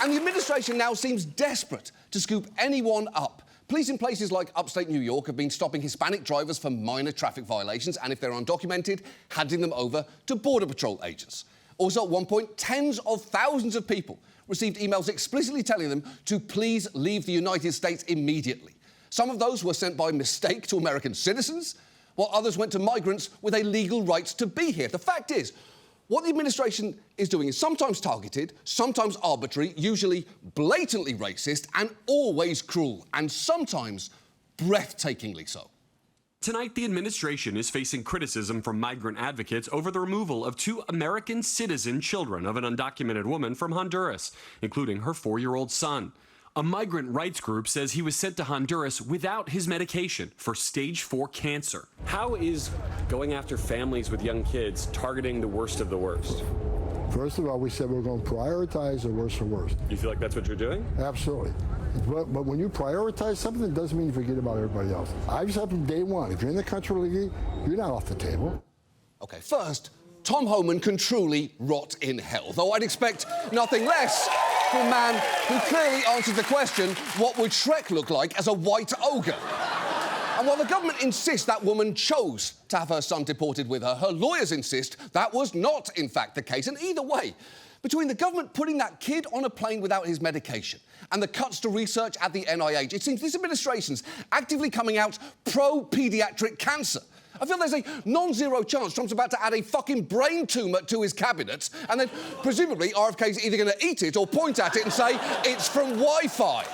And the administration now seems desperate to scoop anyone up. Police in places like upstate New York have been stopping Hispanic drivers for minor traffic violations and, if they're undocumented, handing them over to Border Patrol agents. Also, at one point, tens of thousands of people received emails explicitly telling them to please leave the United States immediately. Some of those were sent by mistake to American citizens, while others went to migrants with a legal right to be here. The fact is, what the administration is doing is sometimes targeted, sometimes arbitrary, usually blatantly racist, and always cruel, and sometimes breathtakingly so. Tonight, the administration is facing criticism from migrant advocates over the removal of 2 American citizen children of an undocumented woman from Honduras, including her 4-year-old son. A migrant rights group says he was sent to Honduras without his medication for stage 4 cancer. How is going after families with young kids targeting the worst of the worst? First of all, we said we're going to prioritize the worst of worst. You feel like that's what you're doing? Absolutely. But when you prioritize something, it doesn't mean you forget about everybody else. I've said from day one, if you're in the country legally, you're not off the table. OK, first, Tom Homan can truly rot in hell, though I'd expect nothing less from a man who clearly answered the question, what would Shrek look like as a white ogre? And while the government insists that woman chose to have her son deported with her, her lawyers insist that was not, in fact, the case. And either way, between the government putting that kid on a plane without his medication and the cuts to research at the NIH, it seems this administration's actively coming out pro-paediatric cancer. I feel there's a non-zero chance Trump's about to add a fucking brain tumour to his cabinet, and then presumably RFK's either going to eat it or point at it and say it's from Wi-Fi.